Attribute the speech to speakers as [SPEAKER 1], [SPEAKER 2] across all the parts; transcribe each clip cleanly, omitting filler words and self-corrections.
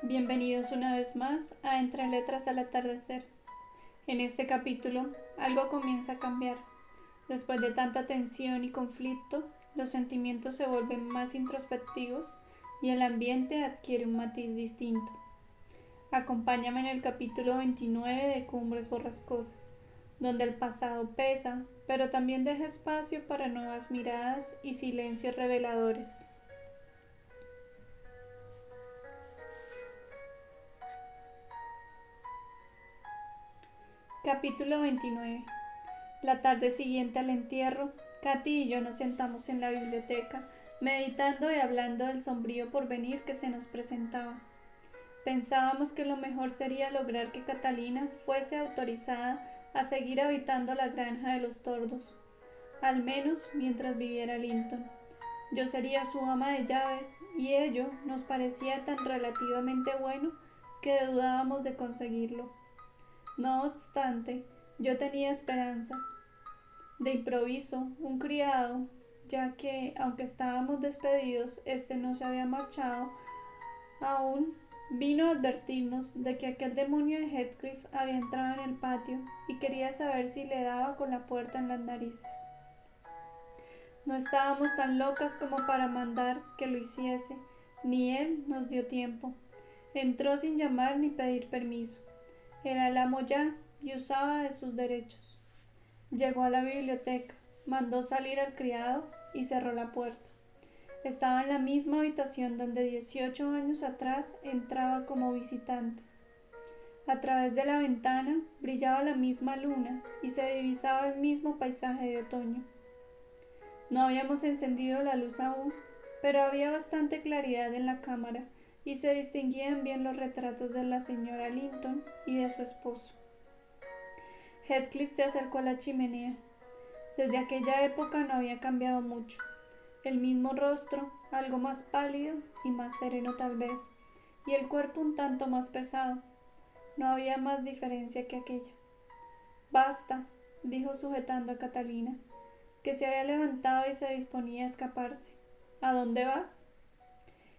[SPEAKER 1] Bienvenidos una vez más a Entre Letras al Atardecer. En este capítulo, algo comienza a cambiar. Después de tanta tensión y conflicto, los sentimientos se vuelven más introspectivos y el ambiente adquiere un matiz distinto. Acompáñame en el capítulo 29 de Cumbres Borrascosas, donde el pasado pesa, pero también deja espacio para nuevas miradas y silencios reveladores. Capítulo 29. La tarde siguiente al entierro, Katy y yo nos sentamos en la biblioteca, meditando y hablando del sombrío porvenir que se nos presentaba. Pensábamos que lo mejor sería lograr que Catalina fuese autorizada a seguir habitando la granja de los tordos, al menos mientras viviera Linton. Yo sería su ama de llaves y ello nos parecía tan relativamente bueno que dudábamos de conseguirlo. No obstante, yo tenía esperanzas. De improviso, un criado, ya que, aunque estábamos despedidos, este no se había marchado aún, vino a advertirnos de que aquel demonio de Heathcliff había entrado en el patio y quería saber si le daba con la puerta en las narices. No estábamos tan locas como para mandar que lo hiciese, ni él nos dio tiempo. Entró sin llamar ni pedir permiso. Era el amo ya y usaba de sus derechos. Llegó a la biblioteca, mandó salir al criado y cerró la puerta. Estaba en la misma habitación donde 18 años atrás entraba como visitante. A través de la ventana brillaba la misma luna y se divisaba el mismo paisaje de otoño. No habíamos encendido la luz aún, pero había bastante claridad en la cámara y se distinguían bien los retratos de la señora Linton y de su esposo. Heathcliff se acercó a la chimenea. Desde aquella época no había cambiado mucho. El mismo rostro, algo más pálido y más sereno tal vez, y el cuerpo un tanto más pesado. No había más diferencia que aquella. Basta, dijo sujetando a Catalina, que se había levantado y se disponía a escaparse. ¿A dónde vas?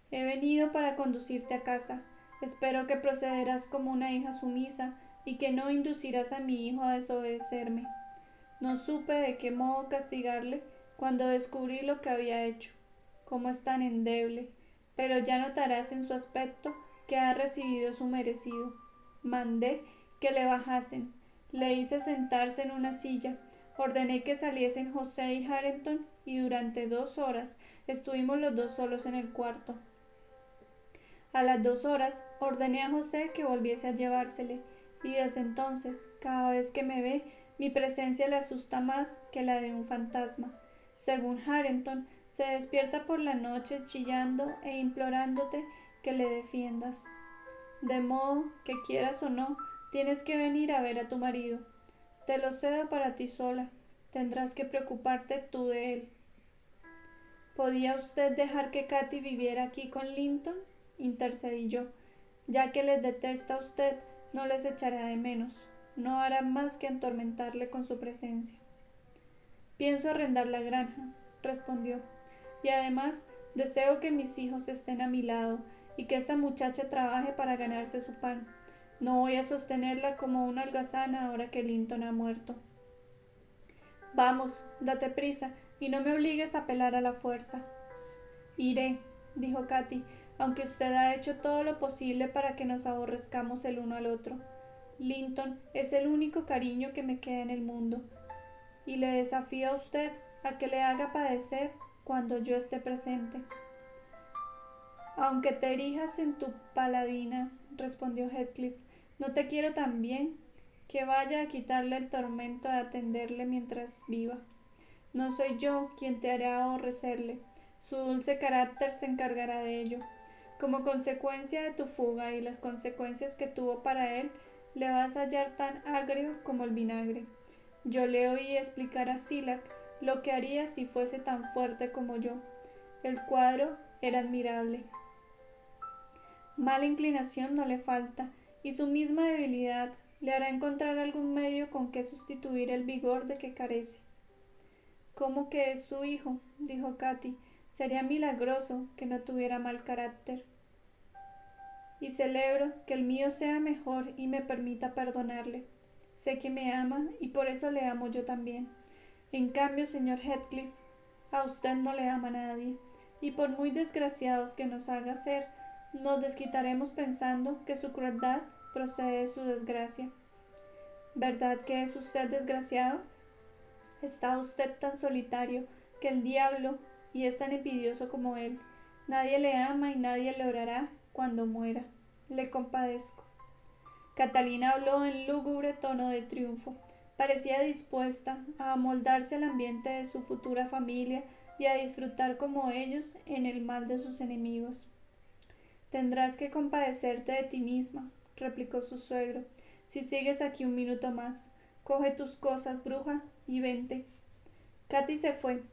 [SPEAKER 1] He venido para conducirte a casa. Espero que procederás como una hija sumisa y que no inducirás a mi hijo a desobedecerme. No supe de qué modo castigarle cuando descubrí lo que había hecho. Cómo es tan endeble, pero ya notarás en su aspecto que ha recibido su merecido. Mandé que le bajasen, le hice sentarse en una silla, ordené que saliesen José y Hareton y durante 2 horas estuvimos los dos solos en el cuarto. A las 2 horas ordené a José que volviese a llevársele y desde entonces, cada vez que me ve, mi presencia le asusta más que la de un fantasma. Según Hareton, se despierta por la noche chillando e implorándote que le defiendas. De modo que quieras o no, tienes que venir a ver a tu marido. Te lo cedo para ti sola. Tendrás que preocuparte tú de él. ¿Podía usted dejar que Katy viviera aquí con Linton? Intercedí yo. Ya que les detesta a usted, no les echará de menos. No hará más que atormentarle con su presencia. Pienso arrendar la granja, respondió. Y además, deseo que mis hijos estén a mi lado y que esta muchacha trabaje para ganarse su pan. No voy a sostenerla como una holgazana ahora que Linton ha muerto. Vamos, date prisa y no me obligues a apelar a la fuerza. Iré, dijo Katy, aunque usted ha hecho todo lo posible para que nos aborrezcamos el uno al otro. Linton es el único cariño que me queda en el mundo, y le desafío a usted a que le haga padecer cuando yo esté presente. Aunque te erijas en tu paladina, respondió Heathcliff, no te quiero tan bien que vaya a quitarle el tormento de atenderle mientras viva. No soy yo quien te hará aborrecerle, su dulce carácter se encargará de ello. Como consecuencia de tu fuga y las consecuencias que tuvo para él, le vas a hallar tan agrio como el vinagre. Yo le oí explicar a Silac lo que haría si fuese tan fuerte como yo. El cuadro era admirable. Mala inclinación no le falta, y su misma debilidad le hará encontrar algún medio con que sustituir el vigor de que carece. ¿Cómo que es su hijo? Dijo Katy. Sería milagroso que no tuviera mal carácter. y celebro que el mío sea mejor y me permita perdonarle. Sé que me ama y por eso le amo yo también. En cambio, señor Heathcliff, a usted no le ama nadie, y por muy desgraciados que nos haga ser, nos desquitaremos pensando que su crueldad procede de su desgracia. ¿Verdad que es usted desgraciado? Está usted tan solitario que el diablo y es tan envidioso como él. Nadie le ama y nadie le orará cuando muera. Le compadezco. Catalina habló en lúgubre tono de triunfo. Parecía dispuesta a amoldarse al ambiente de su futura familia y a disfrutar como ellos en el mal de sus enemigos. Tendrás que compadecerte de ti misma, replicó su suegro, si sigues aquí un minuto más. Coge tus cosas, bruja, y vente. Katy se fue.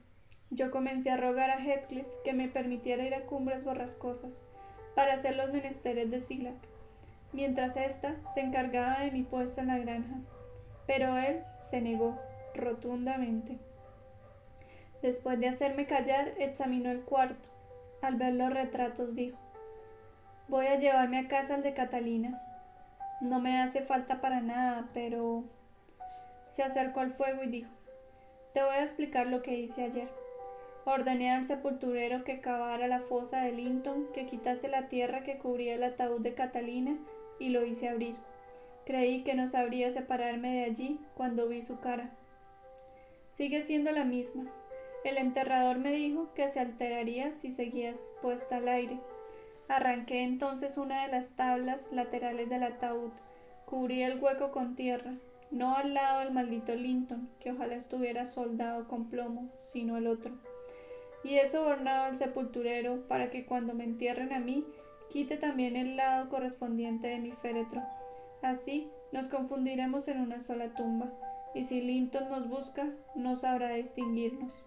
[SPEAKER 1] Yo comencé a rogar a Heathcliff que me permitiera ir a Cumbres Borrascosas para hacer los menesteres de Silac, mientras ésta se encargaba de mi puesto en la granja. Pero él se negó rotundamente. Después de hacerme callar, examinó el cuarto. Al ver los retratos dijo: voy a llevarme a casa al de Catalina. No me hace falta para nada, pero... Se acercó al fuego y dijo: te voy a explicar lo que hice ayer. Ordené al sepulturero que cavara la fosa de Linton, que quitase la tierra que cubría el ataúd de Catalina, y lo hice abrir. Creí que no sabría separarme de allí cuando vi su cara. Sigue siendo la misma. El enterrador me dijo que se alteraría si seguía expuesta al aire. Arranqué entonces una de las tablas laterales del ataúd. Cubrí el hueco con tierra, no al lado del maldito Linton, que ojalá estuviera soldado con plomo, sino el otro. Y he sobornado al sepulturero para que cuando me entierren a mí, quite también el lado correspondiente de mi féretro. Así nos confundiremos en una sola tumba, y si Linton nos busca, no sabrá distinguirnos.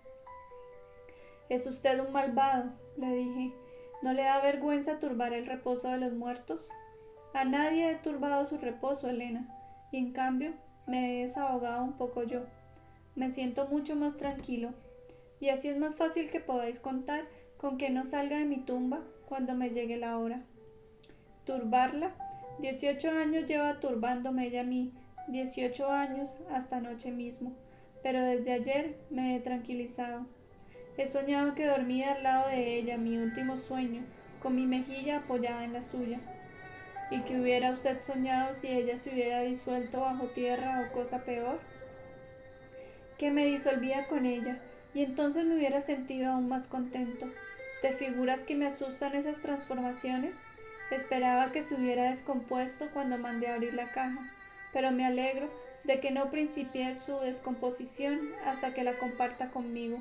[SPEAKER 1] Es usted un malvado, le dije. ¿No le da vergüenza turbar el reposo de los muertos? A nadie he turbado su reposo, Elena, y en cambio me he desahogado un poco yo. Me siento mucho más tranquilo, y así es más fácil que podáis contar con que no salga de mi tumba cuando me llegue la hora. ¿Turbarla? 18 años lleva turbándome ella a mí, 18 años hasta anoche mismo, pero desde ayer me he tranquilizado. He soñado que dormía al lado de ella, mi último sueño, con mi mejilla apoyada en la suya. ¿Y qué hubiera usted soñado si ella se hubiera disuelto bajo tierra o cosa peor? Que me disolvía con ella, y entonces me hubiera sentido aún más contento. ¿Te figuras que me asustan esas transformaciones? Esperaba que se hubiera descompuesto cuando mandé abrir la caja, pero me alegro de que no principie su descomposición hasta que la comparta conmigo.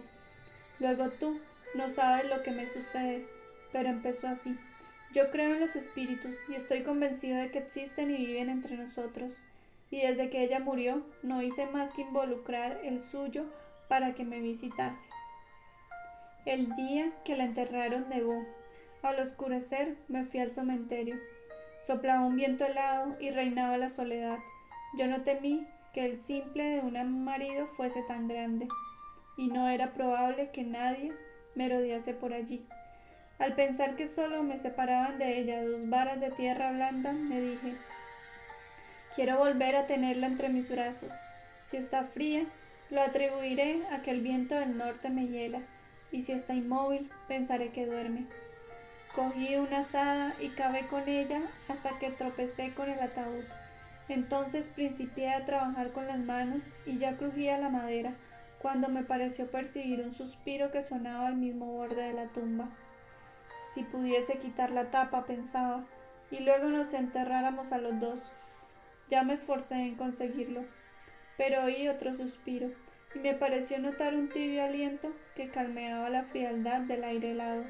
[SPEAKER 1] Luego tú no sabes lo que me sucede, pero empezó así. Yo creo en los espíritus y estoy convencido de que existen y viven entre nosotros. Y desde que ella murió, no hice más que involucrar el suyo para que me visitase. El día que la enterraron nevó. Al oscurecer me fui al cementerio. Soplaba un viento helado y reinaba la soledad. Yo no temí que el simple de un marido fuese tan grande, y no era probable que nadie me rodease por allí. Al pensar que solo me separaban de ella 2 varas de tierra blanda, me dije: quiero volver a tenerla entre mis brazos. Si está fría, lo atribuiré a que el viento del norte me hiela, y si está inmóvil, pensaré que duerme. Cogí una azada y cavé con ella hasta que tropecé con el ataúd. Entonces principié a trabajar con las manos y ya crujía la madera, cuando me pareció percibir un suspiro que sonaba al mismo borde de la tumba. Si pudiese quitar la tapa, pensaba, y luego nos enterráramos a los 2. Ya me esforcé en conseguirlo, pero oí otro suspiro, y me pareció notar un tibio aliento que calmeaba la frialdad del aire helado.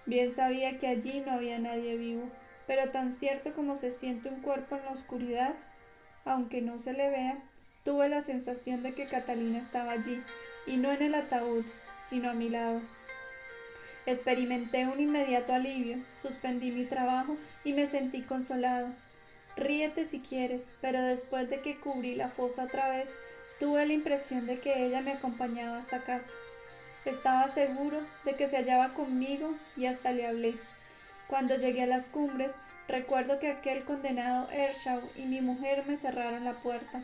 [SPEAKER 1] Bien sabía que allí no había nadie vivo, pero tan cierto como se siente un cuerpo en la oscuridad, aunque no se le vea, tuve la sensación de que Catalina estaba allí, y no en el ataúd, sino a mi lado. Experimenté un inmediato alivio, suspendí mi trabajo y me sentí consolado. Ríete si quieres, pero después de que cubrí la fosa otra vez, tuve la impresión de que ella me acompañaba hasta casa. Estaba seguro de que se hallaba conmigo y hasta le hablé. Cuando llegué a las Cumbres, Recuerdo que aquel condenado Earnshaw y mi mujer me cerraron la puerta.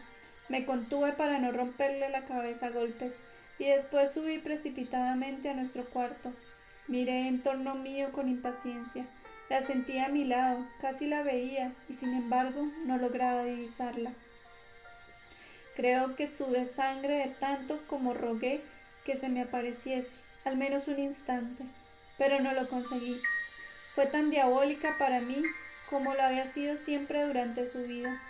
[SPEAKER 1] Me contuve para no romperle la cabeza a golpes y después subí precipitadamente a nuestro cuarto. Miré en torno mío con impaciencia. La sentía a mi lado, casi la veía y sin embargo no lograba divisarla. Creo que sudé sangre de tanto como rogué que se me apareciese, al menos un instante, pero no lo conseguí. Fue tan diabólica para mí como lo había sido siempre durante su vida.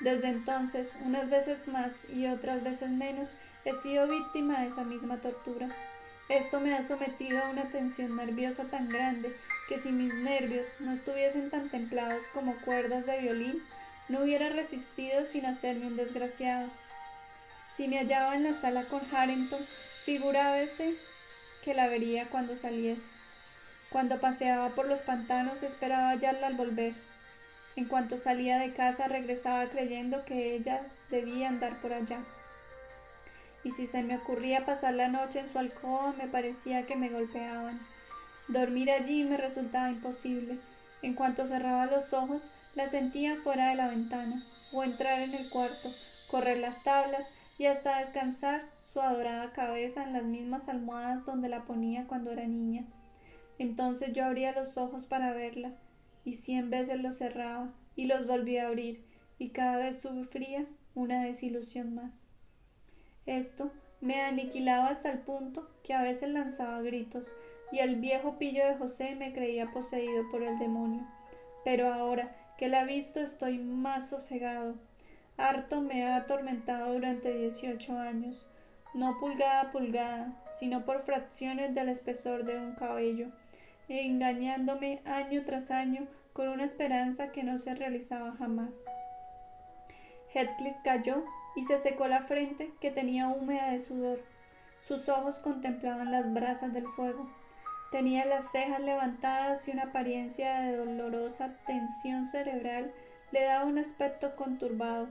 [SPEAKER 1] Desde entonces, unas veces más y otras veces menos, he sido víctima de esa misma tortura. Esto me ha sometido a una tensión nerviosa tan grande que si mis nervios no estuviesen tan templados como cuerdas de violín, no hubiera resistido sin hacerme un desgraciado. Si me hallaba en la sala con Harrington, figurábase que la vería cuando saliese. Cuando paseaba por los pantanos esperaba hallarla al volver. En cuanto salía de casa regresaba creyendo que ella debía andar por allá. Y si se me ocurría pasar la noche en su alcoba me parecía que me golpeaban. Dormir allí me resultaba imposible. En cuanto cerraba los ojos la sentía fuera de la ventana, o entrar en el cuarto, correr las tablas y hasta descansar su adorada cabeza en las mismas almohadas donde la ponía cuando era niña. Entonces yo abría los ojos para verla, y 100 veces los cerraba, y los volvía a abrir, y cada vez sufría una desilusión más. Esto me aniquilaba hasta el punto que a veces lanzaba gritos, y el viejo pillo de José me creía poseído por el demonio. Pero ahora que la he visto estoy más sosegado. Harto me ha atormentado durante 18 años, no pulgada a pulgada, sino por fracciones del espesor de un cabello, engañándome año tras año con una esperanza que no se realizaba jamás. Heathcliff calló y se secó la frente, que tenía húmeda de sudor. Sus ojos contemplaban las brasas del fuego. Tenía las cejas levantadas y una apariencia de dolorosa tensión cerebral le daba un aspecto conturbado.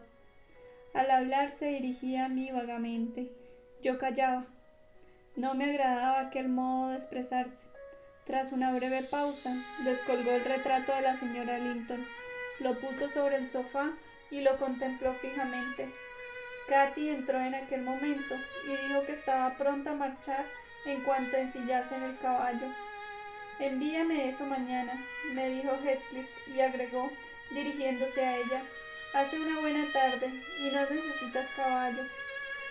[SPEAKER 1] Al hablar se dirigía a mí vagamente. Yo callaba. No me agradaba aquel modo de expresarse. Tras una breve pausa, descolgó el retrato de la señora Linton, lo puso sobre el sofá y lo contempló fijamente. Katy entró en aquel momento y dijo que estaba pronta a marchar en cuanto ensillase en el caballo. Envíame eso mañana, me dijo Heathcliff y agregó, dirigiéndose a ella, hace una buena tarde y no necesitas caballo.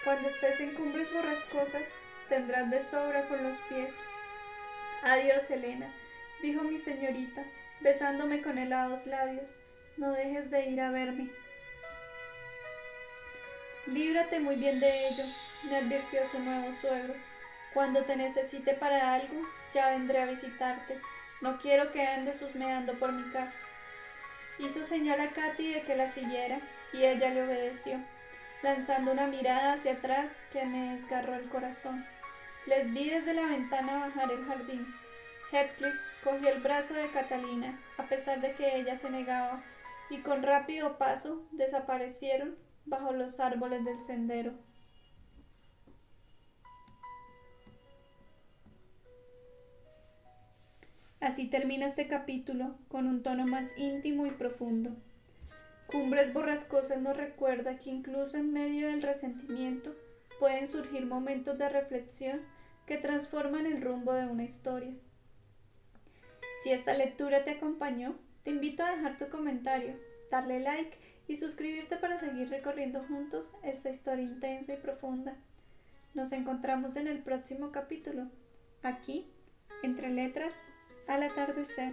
[SPEAKER 1] Cuando estés en cumbres borrascosas, tendrás de sobra con los pies. Adiós, Helena, dijo mi señorita, besándome con helados labios. No dejes de ir a verme. Líbrate muy bien de ello, me advirtió su nuevo suegro. Cuando te necesite para algo, ya vendré a visitarte. No quiero que andes husmeando por mi casa. Hizo señal a Katy de que la siguiera, y ella le obedeció, lanzando una mirada hacia atrás que me desgarró el corazón. Les vi desde la ventana bajar el jardín. Heathcliff cogió el brazo de Catalina, a pesar de que ella se negaba, y con rápido paso desaparecieron bajo los árboles del sendero. Así termina este capítulo con un tono más íntimo y profundo. Cumbres borrascosas nos recuerda que incluso en medio del resentimiento pueden surgir momentos de reflexión que transforman el rumbo de una historia. Si esta lectura te acompañó, te invito a dejar tu comentario, darle like y suscribirte para seguir recorriendo juntos esta historia intensa y profunda. Nos encontramos en el próximo capítulo, aquí, entre letras, al atardecer.